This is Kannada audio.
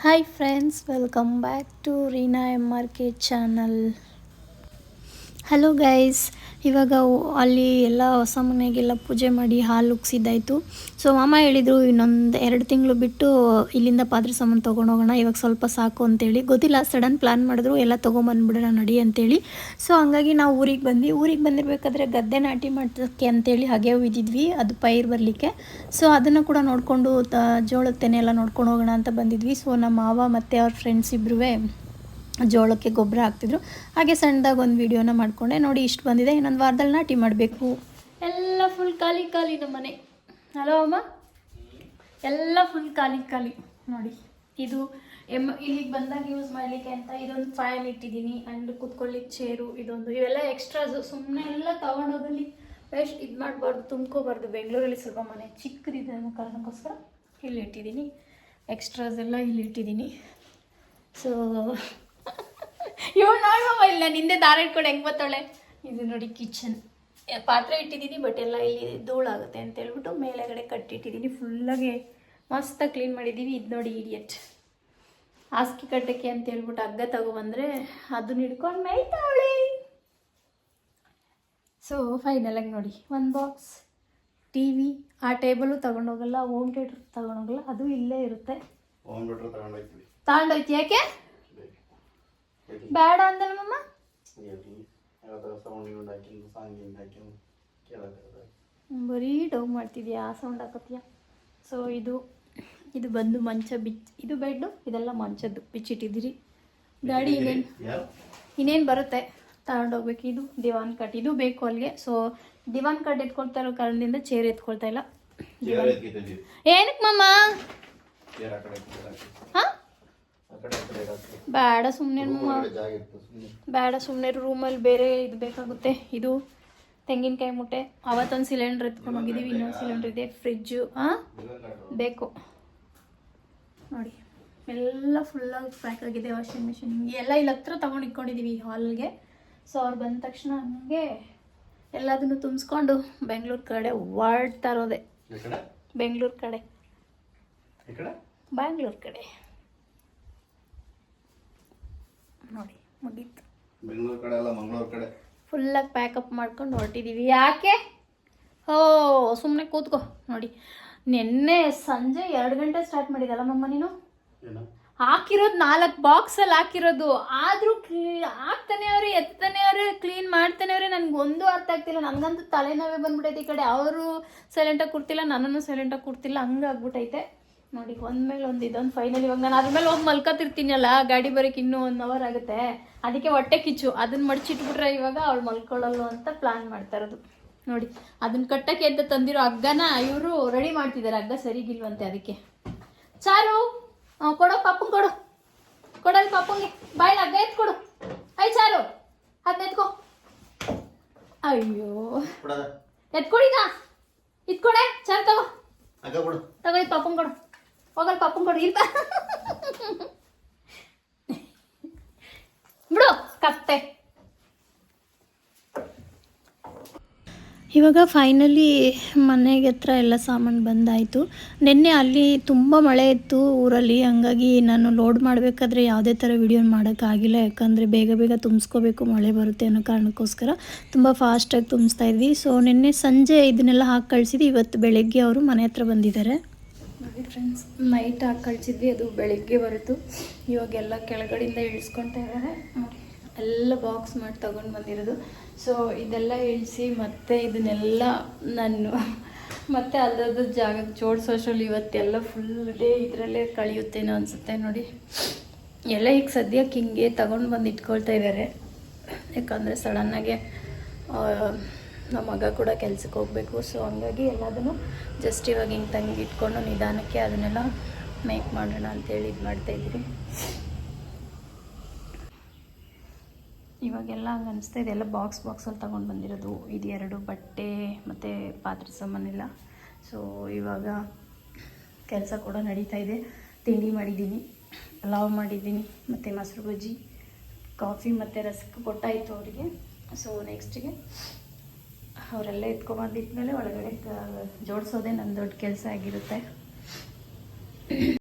Hi friends, welcome back to Reena MRK channel. Hello guys, ಇವಾಗ ಅಲ್ಲಿ ಎಲ್ಲ ಹೊಸ ಮನೆಗೆಲ್ಲ ಪೂಜೆ ಮಾಡಿ ಹಾಲು ಉಗ್ಸಿದ್ದಾಯಿತು. ಸೊ ಮಾಮ ಹೇಳಿದರು ಇನ್ನೊಂದು 2 ತಿಂಗಳು ಬಿಟ್ಟು ಇಲ್ಲಿಂದ ಪಾತ್ರೆ ಸಾಮಾನು ತೊಗೊಂಡೋಗೋಣ, ಇವಾಗ ಸ್ವಲ್ಪ ಸಾಕು ಅಂತೇಳಿ. ಗೊತ್ತಿಲ್ಲ, ಸಡನ್ ಪ್ಲ್ಯಾನ್ ಮಾಡಿದ್ರು ಎಲ್ಲ ತೊಗೊಂಬಂದ್ಬಿಡೋಣ ನಡಿ ಅಂತೇಳಿ. ಸೊ ಹಂಗಾಗಿ ನಾವು ಊರಿಗೆ ಬಂದಿರಬೇಕಾದ್ರೆ ಗದ್ದೆ ನಾಟಿ ಮಾಡೋಕ್ಕೆ ಅಂತೇಳಿ ಹಾಗೆ ಹೋಗಿದ್ವಿ, ಅದು ಪೈರು ಬರಲಿಕ್ಕೆ. ಸೊ ಅದನ್ನು ಕೂಡ ನೋಡಿಕೊಂಡು ಜೋಳದ ತೆನೆ ಎಲ್ಲ ನೋಡ್ಕೊಂಡು ಹೋಗೋಣ ಅಂತ ಬಂದಿದ್ವಿ. ಸೊ ನಮ್ಮ ಮಾವ ಮತ್ತು ಅವ್ರ ಫ್ರೆಂಡ್ಸ್ ಇಬ್ಬರೂ ಜೋಳಕ್ಕೆ ಗೊಬ್ಬರ ಹಾಕ್ತಿದ್ರು. ಹಾಗೆ ಸಣ್ಣದಾಗಿ ಒಂದು ವೀಡಿಯೋನ ಮಾಡಿಕೊಂಡೆ. ನೋಡಿ ಇಷ್ಟು ಬಂದಿದೆ, ಇನ್ನೊಂದು ವಾರದಲ್ಲಿ ನಾಟಿ ಮಾಡಬೇಕು. ಎಲ್ಲ ಫುಲ್ ಖಾಲಿ ನಮ್ಮ ಮನೆ. ಹಲೋ ಅಮ್ಮ, ಎಲ್ಲ ಫುಲ್ ಖಾಲಿ ನೋಡಿ. ಇದು ಇಲ್ಲಿಗೆ ಬಂದಾಗ ಯೂಸ್ ಮಾಡಲಿಕ್ಕೆ ಅಂತ ಇದೊಂದು ಫೈಲ್ ಇಟ್ಟಿದ್ದೀನಿ. ಆ್ಯಂಡ್ ಕೂತ್ಕೊಳ್ಳಿಕ್ಕೆ ಚೇರು ಇದೊಂದು, ಇವೆಲ್ಲ ಎಕ್ಸ್ಟ್ರಾಸು. ಸುಮ್ಮನೆ ಎಲ್ಲ ತೊಗೊಂಡೋಗಲಿ ವೇಸ್ಟ್ ಇದು ಮಾಡಬಾರ್ದು, ತುಂಬ್ಕೋಬಾರ್ದು. ಬೆಂಗಳೂರಲ್ಲಿ ಸ್ವಲ್ಪ ಮನೆ ಚಿಕ್ಕದಿದೆ ಅನ್ನೋ ಕಾರಣಕ್ಕೋಸ್ಕರ ಇಲ್ಲಿ ಇಟ್ಟಿದ್ದೀನಿ. ಎಕ್ಸ್ಟ್ರಾಸ್ ಎಲ್ಲ ಇಲ್ಲಿ ಇಟ್ಟಿದ್ದೀನಿ. ಸೊ ಇವಳು ನೋಡುವ ಇಲ್ಲ, ನಿಂದೆ ದಾರ ಇಟ್ಕೊಂಡು ಹೆಂಗೆ ಬರ್ತಾಳೆ. ಇದು ನೋಡಿ ಕಿಚನ್, ಪಾತ್ರೆ ಇಟ್ಟಿದ್ದೀನಿ, ಬಟ್ ಎಲ್ಲ ಇಲ್ಲಿ ಧೂಳಾಗುತ್ತೆ ಅಂತ ಹೇಳ್ಬಿಟ್ಟು ಮೇಲೆಗಡೆ ಕಟ್ಟಿಟ್ಟಿದ್ದೀನಿ. ಫುಲ್ಲಾಗಿ ಮಸ್ತಾಗಿ ಕ್ಲೀನ್ ಮಾಡಿದ್ದೀವಿ. ಇದು ನೋಡಿ ಇಡಿಯಟ್, ಹಾಸಿಗೆ ಕಟ್ಟಕ್ಕೆ ಅಂತ ಹೇಳ್ಬಿಟ್ಟು ಹಗ್ಗ ತಗೊಬಂದರೆ ಅದನ್ನ ಹಿಡ್ಕೊಂಡು ಮೇಯ್ತಾವಳೆ. ಸೊ ಫೈನಲಾಗಿ ನೋಡಿ, ಒಂದು ಬಾಕ್ಸ್ TV, ಆ ಟೇಬಲು ತೊಗೊಂಡೋಗಲ್ಲ, ಹೋಮ್ ಥಿಯೇಟ್ರ್ ತೊಗೊಂಡೋಗಲ್ಲ, ಅದು ಇಲ್ಲೇ ಇರುತ್ತೆ. ತಗೊಂಡೋಯ್ತು ಯಾಕೆ ಬೇಡ ಅಂದಲ್ವಮ್ಮ? ಬರೀ ಡೌ ಮಾಡ್ತಿದ್ಯಾ, ಸೌಂಡ್ ಹಾಕತ್ತೀಯ. ಸೊ ಇದು ಬಂದು ಮಂಚ ಇದು ಬೆಡ್ಡು, ಇದೆಲ್ಲ ಮಂಚದ್ದು ಬಿಚ್ಚಿಟ್ಟಿದ್ದೀರಿ. ಗಾಡಿ ಇನ್ನೇನು ಬರುತ್ತೆ ತಗೊಂಡೋಗ್ಬೇಕು. ಇದು ದಿವಾನ್ ಕಟ್, ಇದು ಬೇಕು ಅಲ್ಲಿಗೆ. ಸೊ ದಿವಾನ್ ಕಟ್ ಎತ್ಕೊಳ್ತಾ ಇರೋ ಕಾರಣದಿಂದ ಚೇರ್ ಎತ್ಕೊಳ್ತಾ ಇಲ್ಲ. ಏನಕ್ಕೆ ಮಮ್ಮ? ಹಾಂ ಬೇಡ ಸುಮ್ಮನೆ ರೂಮಲ್ಲಿ ಬೇರೆ ಇದು ಬೇಕಾಗುತ್ತೆ. ಇದು ತೆಂಗಿನಕಾಯಿ ಮುಟ್ಟೆ, ಅವತ್ತೊಂದು ಸಿಲಿಂಡ್ರ್ ಎತ್ಕೊಂಡು ಹೋಗಿದ್ದೀವಿ, ಇನ್ನೊಂದು ಸಿಲಿಂಡ್ರ್ ಇದೆ. ಫ್ರಿಜ್ಜು ಬೇಕು ನೋಡಿ. ಎಲ್ಲ ಫುಲ್ಲಾಗಿ ಪ್ಯಾಕ್ ಆಗಿದೆ. ವಾಷಿಂಗ್ ಮಿಷಿನ್ ಎಲ್ಲ ಇಲ್ಲಿ ಹತ್ರ ತೊಗೊಂಡು ಇಟ್ಕೊಂಡಿದ್ದೀವಿ ಹಾಲ್ಗೆ. ಸೊ ಅವ್ರು ಬಂದ ತಕ್ಷಣ ಹಂಗೆ ಎಲ್ಲದನ್ನು ತುಂಬಿಸ್ಕೊಂಡು ಬೆಂಗಳೂರು ಕಡೆ ಓಡ್ತಾ ಇರೋದೆ. ಬೆಂಗಳೂರು ಕಡೆ ನೋಡಿ ಮುಗೀತು. ಬೆಂಗಳೂರು ಕಡೆ ಅಲ್ಲ, ಮಂಗಳೂರು ಕಡೆ ಫುಲ್ಲಾಗಿ ಪ್ಯಾಕಪ್ ಮಾಡ್ಕೊಂಡು ಹೊರಟಿದ್ದೀವಿ. ಯಾಕೆ ಸುಮ್ಮನೆ ಕೂತ್ಕೋ. ನೋಡಿ ನಿನ್ನೆ ಸಂಜೆ 2 ಗಂಟೆ ಸ್ಟಾರ್ಟ್ ಮಾಡಿದಲ್ಲ ಮಮ್ಮ ನೀನು. ಹಾಕಿರೋದು 4 ಬಾಕ್ಸಲ್ಲಿ ಹಾಕಿರೋದು, ಆದರೂ ಹಾಕ್ತಾನೆ ಅವ್ರೆ, ಎತ್ತಾನೆ ಅವ್ರೆ, ಕ್ಲೀನ್ ಮಾಡ್ತಾನೆ ಅವ್ರೆ. ನನಗೊಂದು ಅರ್ಥ ಆಗ್ತಿಲ್ಲ. ನನಗಂತೂ ತಲೆನೋವೇ ಬಂದ್ಬಿಟ್ಟೈತೆ. ಈ ಕಡೆ ಅವರು ಸೈಲೆಂಟಾಗಿ ಕೊಡ್ತಿಲ್ಲ, ನನ್ನನ್ನು ಸೈಲೆಂಟಾಗಿ ಕೊಡ್ತಿಲ್ಲ, ಹಂಗಾಗ್ಬಿಟ್ಟೈತೆ ನೋಡಿ. ಒಂದ್ಮೇಲೆ ಒಂದು ಇದೊಂದು ಫೈನಲ್. ಇವಾಗ ನಾನು ಅದ್ರ ಮೇಲೆ ಹೋಗಿ ಮಲ್ಕೋತಿರ್ತೀನಲ್ಲ, ಗಾಡಿ ಬರೋಕ್ಕೆ ಇನ್ನೂ 1 ಅವರ್ ಆಗುತ್ತೆ. ಅದಕ್ಕೆ ಹೊಟ್ಟೆ ಕಿಚ್ಚು, ಅದನ್ನ ಮಡ್ಚಿಟ್ಬಿಟ್ರೆ ಇವಾಗ ಅವಳು ಮಲ್ಕೊಳ್ಳಲ್ಲ ಅಂತ ಪ್ಲಾನ್ ಮಾಡ್ತಾ ಇರೋದು ನೋಡಿ. ಅದನ್ನ ಕಟ್ಟಕ್ಕೆ ಅಂತ ತಂದಿರೋ ಹಗ್ಗನ ಇವರು ರೆಡಿ ಮಾಡ್ತಿದ್ದಾರೆ. ಹಗ್ಗ ಸರಿಗಿಲ್ವಂತೆ, ಅದಕ್ಕೆ. ಚಾರು ಕೊಡೋ ಪಾಪಂಗೆ, ಕೊಡೋದು ಪಾಪಂಗೆ. ಬಾಯಿಲ್ ಹಗ್ಗ ಎತ್ಕೊಡು. ಚಾರು ಅದನ್ನ ಎತ್ಕೊ. ಅಯ್ಯೋ ಎತ್ಕೊಡಿಗ, ಇತ್ಕೊಡೆ. ಚಾರು ತಗೋ ತಗೋ, ಇದು ಪಾಪಂಗೆ ಕೊಡು. ಹೋಗಲ್ ಪಾಪಂಗೆ ಕೊಡು. ಇಲ್ಲ ಬಿಡು ಕತ್ತೆ. ಇವಾಗ ಫೈನಲಿ ಮನೆಗೆ ಹತ್ರ ಎಲ್ಲ ಸಾಮಾನು ಬಂದಾಯಿತು. ನಿನ್ನೆ ಅಲ್ಲಿ ತುಂಬ ಮಳೆ ಇತ್ತು ಊರಲ್ಲಿ, ಹಂಗಾಗಿ ನಾನು ಲೋಡ್ ಮಾಡಬೇಕಾದ್ರೆ ಯಾವುದೇ ಥರ ವಿಡಿಯೋ ಮಾಡೋಕ್ಕಾಗಿಲ್ಲ. ಯಾಕಂದರೆ ಬೇಗ ತುಂಬಿಸ್ಕೋಬೇಕು, ಮಳೆ ಬರುತ್ತೆ ಅನ್ನೋ ಕಾರಣಕ್ಕೋಸ್ಕರ ತುಂಬ ಫಾಸ್ಟಾಗಿ ತುಂಬಿಸ್ತಾ ಇದ್ವಿ. ಸೊ ನಿನ್ನೆ ಸಂಜೆ ಇದನ್ನೆಲ್ಲ ಹಾಕಿ ಕಳಿಸಿದ್ವಿ. ಇವತ್ತು ಬೆಳಗ್ಗೆ ಅವರು ಮನೆ ಹತ್ರ ಬಂದಿದ್ದಾರೆ ನೋಡಿ ಫ್ರೆಂಡ್ಸ್. ನೈಟ್ ಹಾಕಿ ಕಳಿಸಿದ್ವಿ, ಅದು ಬೆಳಗ್ಗೆ ಬರುತ್ತು. ಇವಾಗೆಲ್ಲ ಕೆಳಗಡೆಯಿಂದ ಇಳಿಸ್ಕೊಳ್ತಾ ಇದ್ದಾರೆ ನೋಡಿ. ಎಲ್ಲ ಬಾಕ್ಸ್ ಮಾಡಿ ತೊಗೊಂಡು ಬಂದಿರೋದು. ಸೊ ಇದೆಲ್ಲ ಇಳಿಸಿ ಮತ್ತೆ ಇದನ್ನೆಲ್ಲ ನಾನು ಮತ್ತೆ ಅಲ್ಲದ ಜಾಗಕ್ಕೆ ಜೋಡಿಸೋಷ್ಟರಲ್ಲಿ ಇವತ್ತೆಲ್ಲ ಫುಲ್ ಡೇ ಇದರಲ್ಲೇ ಕಳೆಯುತ್ತೇನೋ ಅನಿಸುತ್ತೆ ನೋಡಿ. ಎಲ್ಲ ಈಗ ಸದ್ಯಕ್ಕೆ ಹಿಂಗೆ ತಗೊಂಡು ಬಂದು ಇಟ್ಕೊಳ್ತಾ ಇದ್ದಾರೆ. ಯಾಕಂದರೆ ಸಡನ್ನಾಗೆ ನಮ್ಮ ಮಗ ಕೂಡ ಕೆಲ್ಸಕ್ಕೆ ಹೋಗಬೇಕು. ಸೊ ಹಂಗಾಗಿ ಎಲ್ಲದನ್ನು ಜಸ್ಟ್ ಇವಾಗ ಹಿಂಗೆ ತಂಗಿ ಇಟ್ಕೊಂಡು ನಿಧಾನಕ್ಕೆ ಅದನ್ನೆಲ್ಲ ಮೇಕ್ ಮಾಡೋಣ ಅಂತೇಳಿ ಇದು ಮಾಡ್ತಾಯಿದ್ದೀರಿ. ಇವಾಗೆಲ್ಲ ಹಂಗೆ ಅನಿಸ್ತಾ ಇದೆ. ಎಲ್ಲ ಬಾಕ್ಸಲ್ಲಿ ತೊಗೊಂಡು ಬಂದಿರೋದು. ಇದು 2 ಬಟ್ಟೆ ಮತ್ತು ಪಾತ್ರೆ ಸಾಮಾನೆಲ್ಲ. ಸೊ ಇವಾಗ ಕೆಲಸ ಕೂಡ ನಡೀತಾ ಇದೆ. ತಿಂಡಿ ಮಾಡಿದ್ದೀನಿ, ಪಲಾವ್ ಮಾಡಿದ್ದೀನಿ, ಮತ್ತು ಮೊಸರು ಬಜ್ಜಿ, ಕಾಫಿ ಮತ್ತು ರಸ್ಕ್ ಕೊಟ್ಟಾಯಿತು ಅವರಿಗೆ. ಸೊ ನೆಕ್ಸ್ಟಿಗೆ ಅವರೆಲ್ಲ ಎತ್ಕೊಂಬಂದಿದ್ಮೇಲೆ ಒಳಗಡೆ ಜೋಡಿಸೋದೇ ನನ್ನ ದೊಡ್ಡ ಕೆಲಸ ಆಗಿರುತ್ತೆ.